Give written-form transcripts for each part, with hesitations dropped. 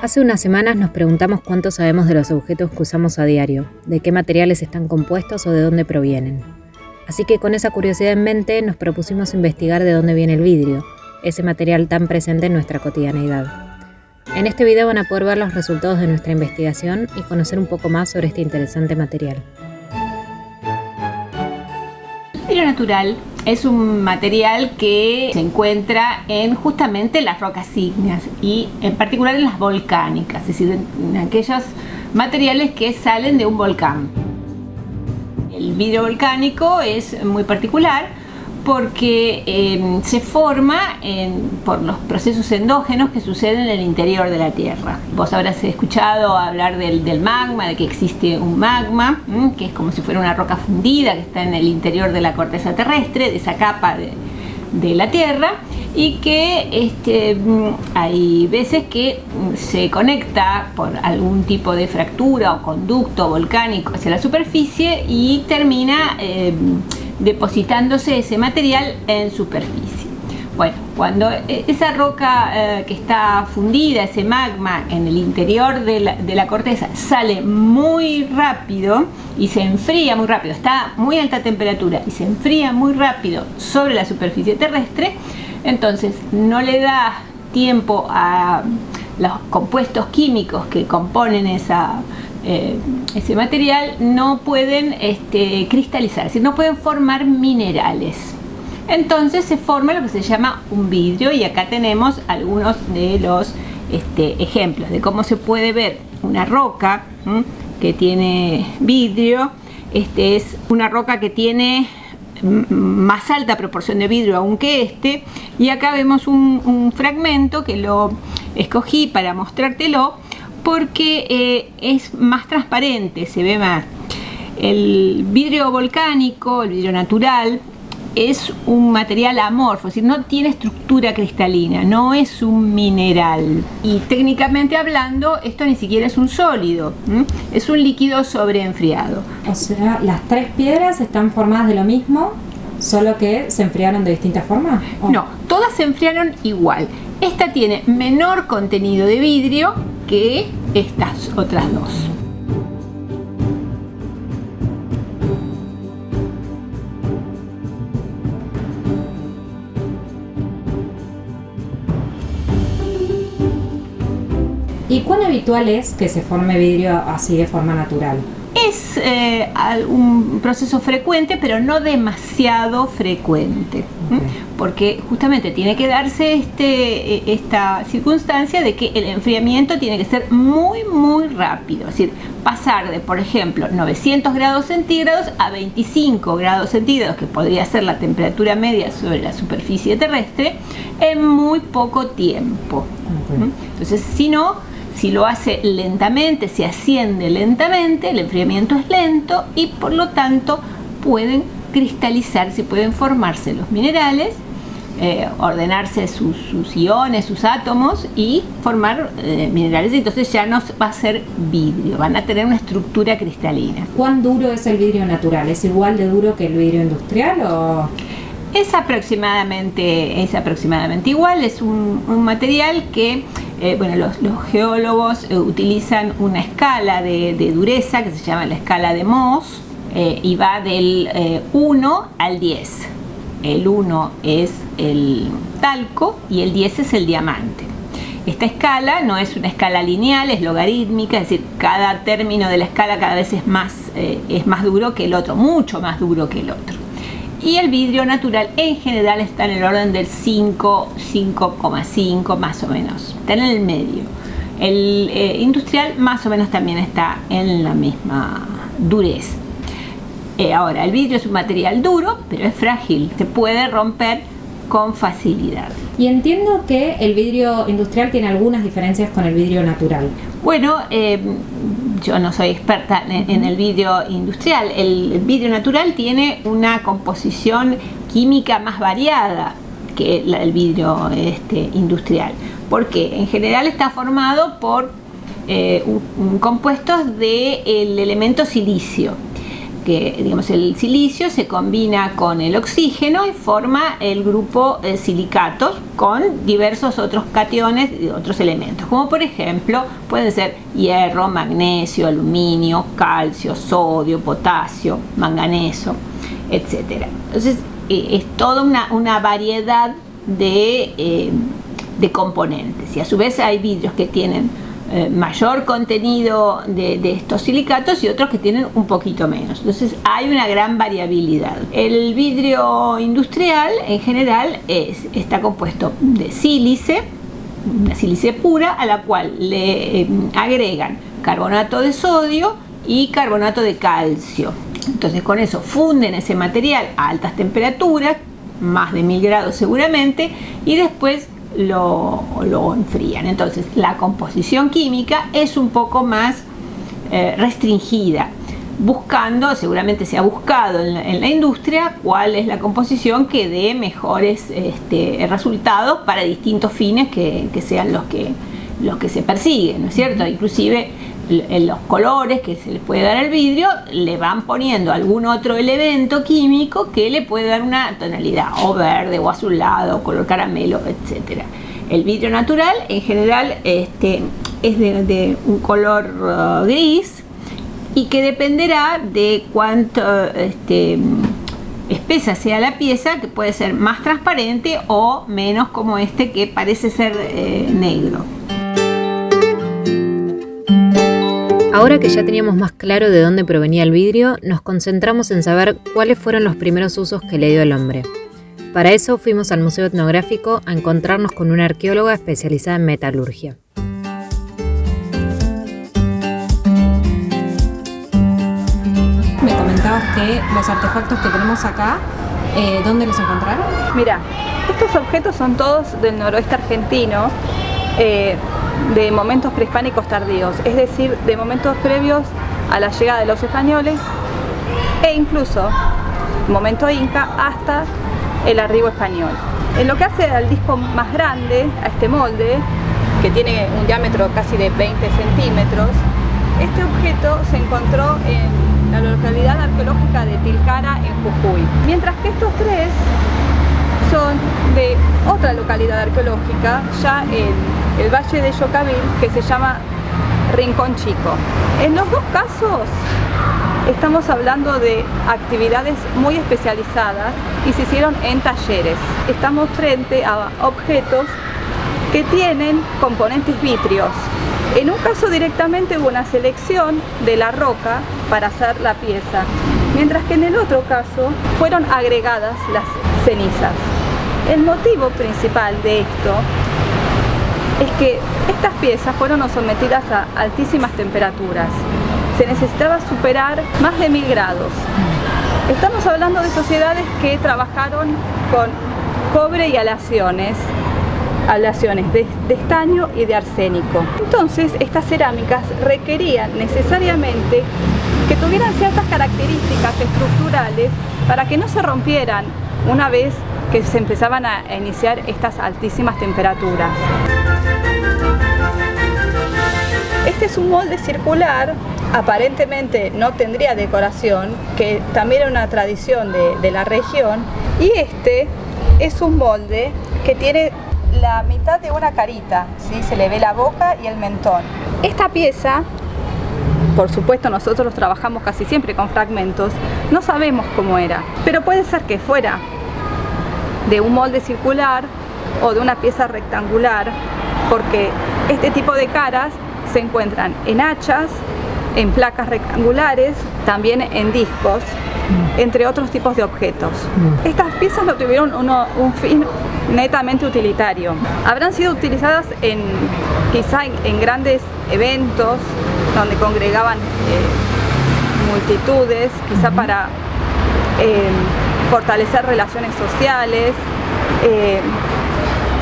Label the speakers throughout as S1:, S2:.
S1: Hace unas semanas nos preguntamos cuánto sabemos de los objetos que usamos a diario, de qué materiales están compuestos o de dónde provienen. Así que con esa curiosidad en mente nos propusimos investigar de dónde viene el vidrio, ese material tan presente en nuestra cotidianeidad. En este video van a poder ver los resultados de nuestra investigación y conocer un poco más sobre este interesante material.
S2: El vidrio natural es un material que se encuentra en justamente las rocas ígneas y en particular en las volcánicas, es decir, en aquellos materiales que salen de un volcán. El vidrio volcánico es muy particular porque se forma por los procesos endógenos que suceden en el interior de la Tierra. Vos habrás escuchado hablar del magma, de que existe un magma, que es como si fuera una roca fundida que está en el interior de la corteza terrestre, de esa capa de la Tierra, y que hay veces que se conecta por algún tipo de fractura o conducto volcánico hacia la superficie y termina depositándose ese material en superficie. Bueno, cuando esa roca que está fundida, ese magma en el interior de la corteza, sale muy rápido y se enfría muy rápido, está a muy alta temperatura y se enfría muy rápido sobre la superficie terrestre, entonces no le da tiempo a los compuestos químicos que componen ese material, no pueden cristalizar, es decir, no pueden formar minerales. Entonces se forma lo que se llama un vidrio, y acá tenemos algunos de los ejemplos de cómo se puede ver una roca que tiene vidrio. Es una roca que tiene más alta proporción de vidrio aún que y acá vemos un fragmento que lo escogí para mostrártelo porque es más transparente, se ve más. El vidrio volcánico, el vidrio natural, es un material amorfo, es decir, no tiene estructura cristalina, no es un mineral. Y técnicamente hablando, esto ni siquiera es un sólido, es un líquido sobreenfriado.
S3: O sea, las tres piedras están formadas de lo mismo, solo que se enfriaron de distintas formas. ¿O?
S2: No, todas se enfriaron igual. Esta tiene menor contenido de vidrio que estas otras dos.
S3: ¿Y cuán habitual es que se forme vidrio así de forma natural?
S2: Es un proceso frecuente, pero no demasiado frecuente, porque justamente tiene que darse esta circunstancia de que el enfriamiento tiene que ser muy rápido, es decir, pasar de, por ejemplo, 900 grados centígrados a 25 grados centígrados, que podría ser la temperatura media sobre la superficie terrestre, en muy poco tiempo. Entonces, si lo hace lentamente, si asciende lentamente, el enfriamiento es lento y por lo tanto pueden cristalizarse, pueden formarse los minerales, ordenarse sus iones, sus átomos y formar minerales. Entonces ya no va a ser vidrio, van a tener una estructura cristalina.
S3: ¿Cuán duro es el vidrio natural? ¿Es igual de duro que el vidrio industrial o...?
S2: Es aproximadamente igual, es un material que los geólogos utilizan una escala de dureza que se llama la escala de Mohs y va del 1 al 10. El 1 es el talco y el 10 es el diamante. Esta escala no es una escala lineal, es logarítmica, es decir, cada término de la escala cada vez es más duro que el otro, mucho más duro que el otro. Y el vidrio natural en general está en el orden del 5, 5,5 más o menos, está en el medio. El industrial más o menos también está en la misma dureza. Ahora, el vidrio es un material duro, pero es frágil, se puede romper con facilidad.
S3: Y entiendo que el vidrio industrial tiene algunas diferencias con el vidrio natural.
S2: Bueno, yo no soy experta en el vidrio industrial. El vidrio natural tiene una composición química más variada que el vidrio industrial, porque en general está formado por compuestos del elemento silicio. porque digamos, el silicio se combina con el oxígeno y forma el grupo silicatos con diversos otros cationes y otros elementos, como por ejemplo pueden ser hierro, magnesio, aluminio, calcio, sodio, potasio, manganeso, etc. Entonces es toda una variedad de componentes, y a su vez hay vidrios que tienen mayor contenido de estos silicatos y otros que tienen un poquito menos. Entonces hay una gran variabilidad. El vidrio industrial en general está compuesto de sílice, una sílice pura, a la cual le agregan carbonato de sodio y carbonato de calcio. Entonces con eso funden ese material a altas temperaturas, más de 1000 grados seguramente, y después lo enfrían. Entonces la composición química es un poco más restringida, seguramente se ha buscado en la industria cuál es la composición que dé mejores resultados para distintos fines que sean los que se persiguen, ¿no es cierto? Inclusive en los colores que se le puede dar al vidrio le van poniendo algún otro elemento químico que le puede dar una tonalidad o verde o azulado, color caramelo, etc. El vidrio natural en general es de un color gris, y que dependerá de cuánto espesa sea la pieza, que puede ser más transparente o menos, como que parece ser negro.
S1: Ahora que ya teníamos más claro de dónde provenía el vidrio, nos concentramos en saber cuáles fueron los primeros usos que le dio el hombre. Para eso fuimos al Museo Etnográfico a encontrarnos con una arqueóloga especializada en metalurgia.
S3: Me comentabas que los artefactos que tenemos acá, ¿dónde los encontraron?
S4: Mira, estos objetos son todos del noroeste argentino, de momentos prehispánicos tardíos, es decir, de momentos previos a la llegada de los españoles e incluso momento inca hasta el arribo español. En lo que hace al disco más grande, a este molde, que tiene un diámetro casi de 20 centímetros, este objeto se encontró en la localidad arqueológica de Tilcara, en Jujuy, mientras que estos tres son de otra localidad arqueológica, ya en el Valle de Yocavil, que se llama Rincón Chico. En los dos casos estamos hablando de actividades muy especializadas y se hicieron en talleres. Estamos frente a objetos que tienen componentes vítrios. En un caso directamente hubo una selección de la roca para hacer la pieza, mientras que en el otro caso fueron agregadas las cenizas. El motivo principal de esto es que estas piezas fueron sometidas a altísimas temperaturas. Se necesitaba superar más de 1000 grados. Estamos hablando de sociedades que trabajaron con cobre y aleaciones de estaño y de arsénico. Entonces, estas cerámicas requerían necesariamente que tuvieran ciertas características estructurales para que no se rompieran una vez que se empezaban a iniciar estas altísimas temperaturas. Este es un molde circular, aparentemente no tendría decoración, que también era una tradición de la región, y este es un molde que tiene la mitad de una carita, ¿sí? Se le ve la boca y el mentón. Esta pieza, por supuesto nosotros trabajamos casi siempre con fragmentos, no sabemos cómo era, pero puede ser que fuera de un molde circular o de una pieza rectangular, porque este tipo de caras se encuentran en hachas, en placas rectangulares, también en discos, entre otros tipos de objetos. Estas piezas no tuvieron un fin netamente utilitario. Habrán sido utilizadas quizá en grandes eventos donde congregaban multitudes, quizá para fortalecer relaciones sociales,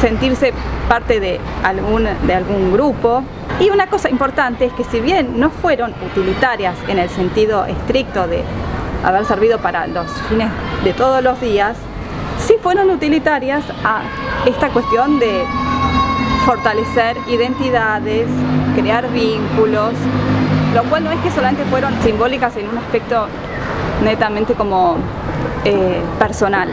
S4: sentirse parte de algún grupo. Y una cosa importante es que, si bien no fueron utilitarias en el sentido estricto de haber servido para los fines de todos los días, sí fueron utilitarias a esta cuestión de fortalecer identidades, crear vínculos, lo cual no es que solamente fueron simbólicas en un aspecto netamente como personal.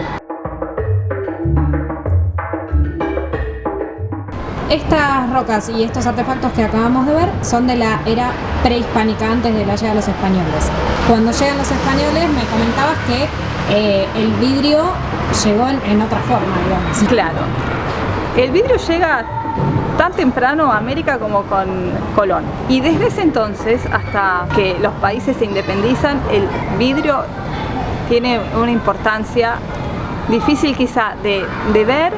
S3: Estas rocas y estos artefactos que acabamos de ver son de la era prehispánica, antes de la llegada de los españoles. Cuando llegan los españoles me comentabas que el vidrio llegó en otra forma, digamos.
S4: Claro, el vidrio llega tan temprano a América como con Colón, y desde ese entonces hasta que los países se independizan, el vidrio tiene una importancia difícil quizá de ver,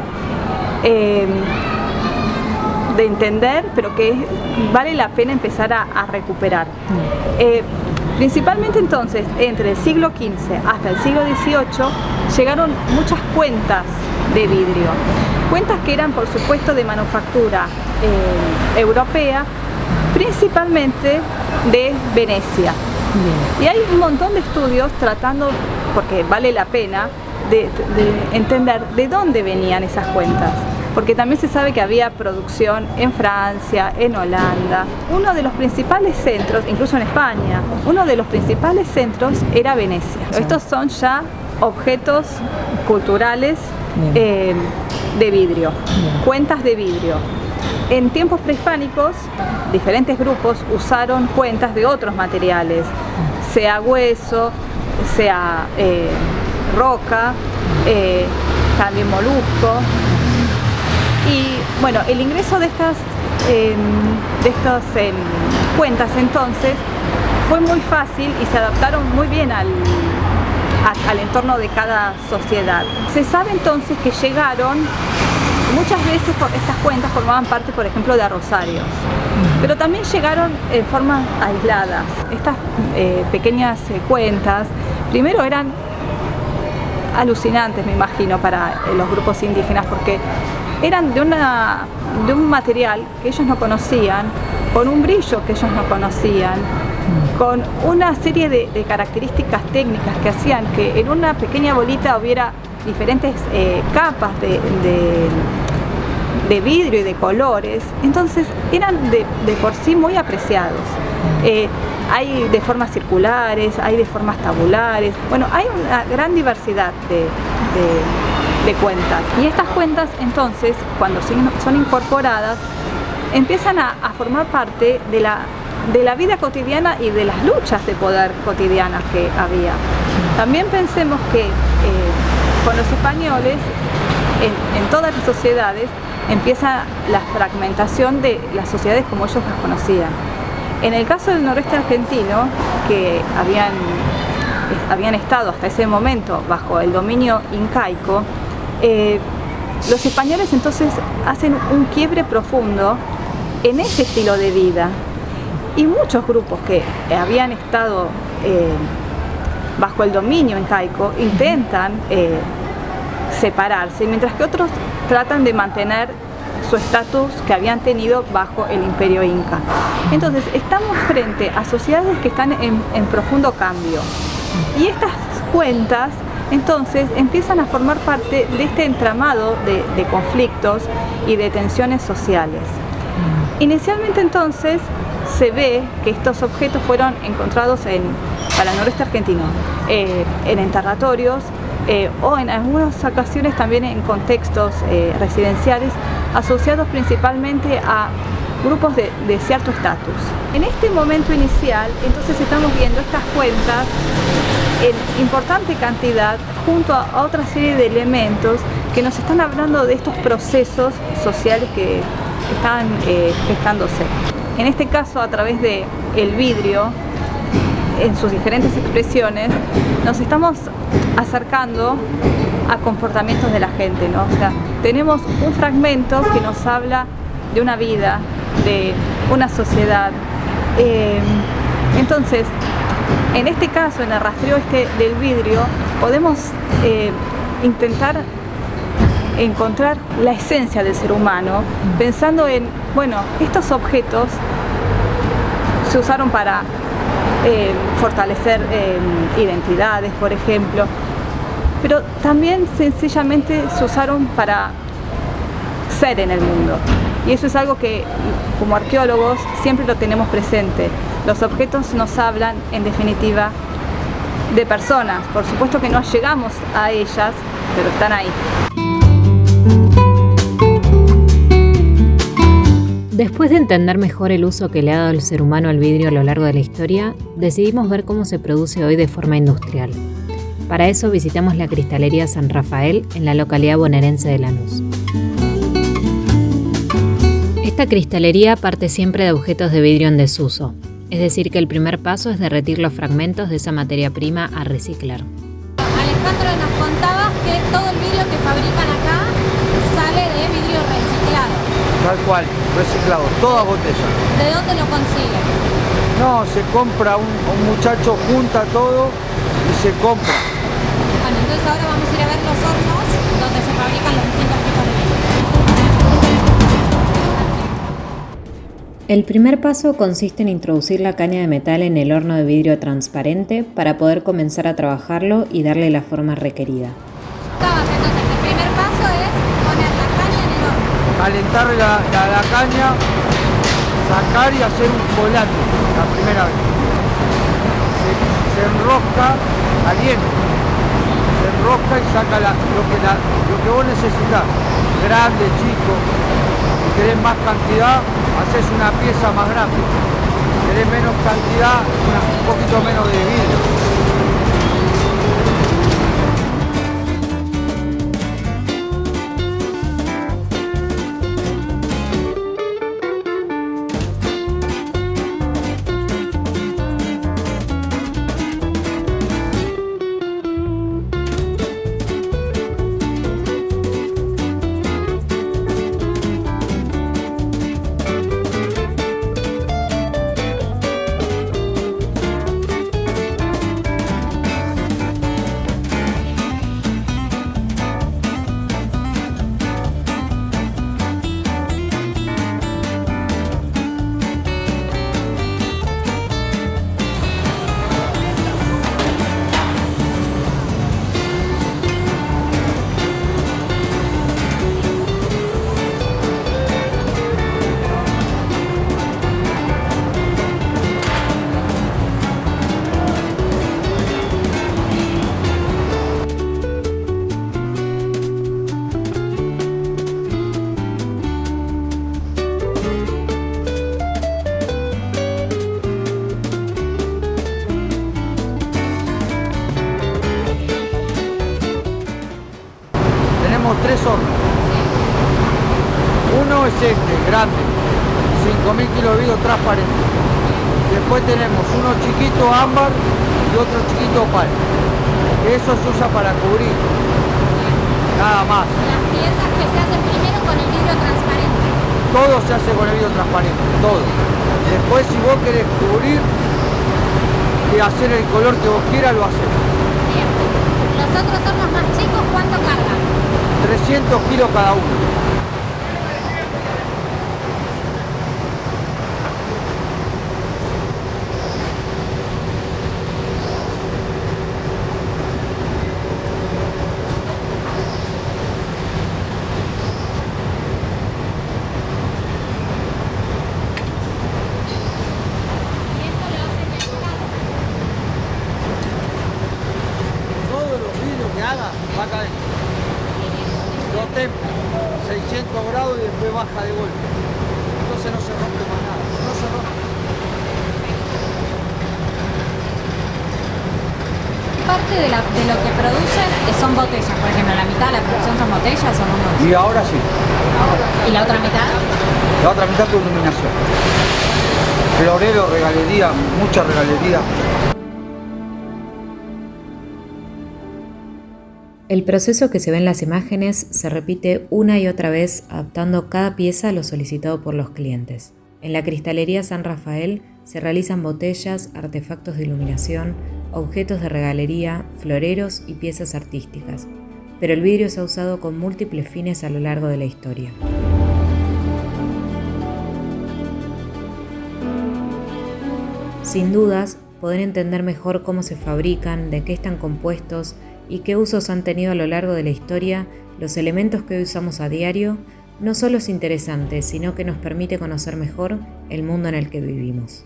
S4: de entender, pero que vale la pena empezar a recuperar. Principalmente entonces, entre el siglo XV hasta el siglo XVIII, llegaron muchas cuentas de vidrio. Cuentas que eran, por supuesto, de manufactura europea, principalmente de Venecia. Y hay un montón de estudios tratando, porque vale la pena, de entender de dónde venían esas cuentas. Porque también se sabe que había producción en Francia, en Holanda. Uno de los principales centros, incluso en España, uno de los principales centros era Venecia. Sí. Estos son ya objetos culturales de vidrio, cuentas de vidrio. En tiempos prehispánicos, diferentes grupos usaron cuentas de otros materiales, sea hueso, sea roca, también molusco. Y bueno, el ingreso de estas cuentas entonces fue muy fácil y se adaptaron muy bien al entorno de cada sociedad. Se sabe entonces que llegaron, muchas veces estas cuentas formaban parte, por ejemplo, de arrozarios, pero también llegaron en formas aisladas. Estas pequeñas cuentas, primero eran alucinantes, me imagino, para los grupos indígenas, porque eran de un material que ellos no conocían, con un brillo que ellos no conocían, con una serie de características técnicas que hacían que en una pequeña bolita hubiera diferentes capas de vidrio y de colores. Entonces eran de por sí muy apreciados. Hay de formas circulares, hay de formas tabulares, bueno, hay una gran diversidad de cuentas. Y estas cuentas entonces, cuando son incorporadas, empiezan a formar parte de la vida cotidiana y de las luchas de poder cotidianas que había. También pensemos que con los españoles, en todas las sociedades, empieza la fragmentación de las sociedades como ellos las conocían. En el caso del noroeste argentino, que habían estado hasta ese momento bajo el dominio incaico, los españoles entonces hacen un quiebre profundo en ese estilo de vida, y muchos grupos que habían estado bajo el dominio incaico intentan separarse, mientras que otros tratan de mantener su estatus que habían tenido bajo el imperio inca. Entonces estamos frente a sociedades que están en profundo cambio, y estas cuentas entonces empiezan a formar parte de este entramado de conflictos y de tensiones sociales. Inicialmente entonces se ve que estos objetos fueron encontrados para el noroeste argentino en enterratorios o en algunas ocasiones también en contextos residenciales asociados principalmente a grupos de cierto estatus. En este momento inicial entonces estamos viendo estas cuentas en importante cantidad junto a otra serie de elementos que nos están hablando de estos procesos sociales que están gestándose. En este caso, a través del vidrio, en sus diferentes expresiones, nos estamos acercando a comportamientos de la gente, ¿no? O sea, tenemos un fragmento que nos habla de una vida, de una sociedad. Entonces, en este caso, en el rastreo del vidrio, podemos intentar encontrar la esencia del ser humano, pensando en, bueno, estos objetos se usaron para fortalecer identidades, por ejemplo, pero también sencillamente se usaron para ser en el mundo. Y eso es algo que como arqueólogos siempre lo tenemos presente. Los objetos nos hablan, en definitiva, de personas. Por supuesto que no llegamos a ellas, pero están ahí.
S1: Después de entender mejor el uso que le ha dado el ser humano al vidrio a lo largo de la historia, decidimos ver cómo se produce hoy de forma industrial. Para eso visitamos la cristalería San Rafael en la localidad bonaerense de Lanús. Esta cristalería parte siempre de objetos de vidrio en desuso, es decir que el primer paso es derretir los fragmentos de esa materia prima a reciclar.
S3: Alejandro, nos contabas que todo el vidrio que fabrican acá sale de vidrio reciclado.
S5: Tal cual, reciclado, toda botella.
S3: ¿De dónde lo consiguen?
S5: No, se compra, un muchacho junta todo y se compra.
S3: Bueno, entonces ahora vamos a ir a ver los hornos donde se fabrican los distintos tipos de vidrio.
S1: El primer paso consiste en introducir la caña de metal en el horno de vidrio transparente para poder comenzar a trabajarlo y darle la forma requerida.
S3: Entonces, el primer paso es poner la caña en el horno.
S5: Calentar la caña, sacar y hacer un volante la primera vez. Se enrosca caliente, se enrosca y saca lo que vos necesitas, grande, chico. Si querés más cantidad, haces una pieza más grande. Si querés menos cantidad, un poquito menos de vidrio. Tenemos 3 hornos. Uno es este, grande, 5.000 kilos de vidrio transparente. Después tenemos uno chiquito ámbar y otro chiquito opal. Eso se usa para cubrir, nada más.
S3: Las piezas que se hacen primero con el vidrio transparente.
S5: Todo se hace con el vidrio transparente, todo. Después si vos querés cubrir y hacer el color que vos quieras, lo haces.
S3: Bien. Los otros hornos más chicos, ¿cuánto cargan?
S5: 300 kilos cada uno.
S3: Y eso lo hacen mezclado.
S5: Todos los vidrios que haga va a caer. Lo templa, 600 grados y después baja de golpe. Entonces no se rompe más nada. No se rompe.
S3: Parte de lo que producen son botellas, por ejemplo, la mitad de la producción son botellas o no.
S5: Y ahora sí.
S3: ¿Y la otra mitad?
S5: La otra mitad con iluminación. Florero, regalería, mucha regalería.
S1: El proceso que se ve en las imágenes se repite una y otra vez, adaptando cada pieza a lo solicitado por los clientes. En la cristalería San Rafael se realizan botellas, artefactos de iluminación, objetos de regalería, floreros y piezas artísticas, pero el vidrio se ha usado con múltiples fines a lo largo de la historia. Sin dudas, poder entender mejor cómo se fabrican, de qué están compuestos y qué usos han tenido a lo largo de la historia los elementos que hoy usamos a diario, no solo es interesante, sino que nos permite conocer mejor el mundo en el que vivimos.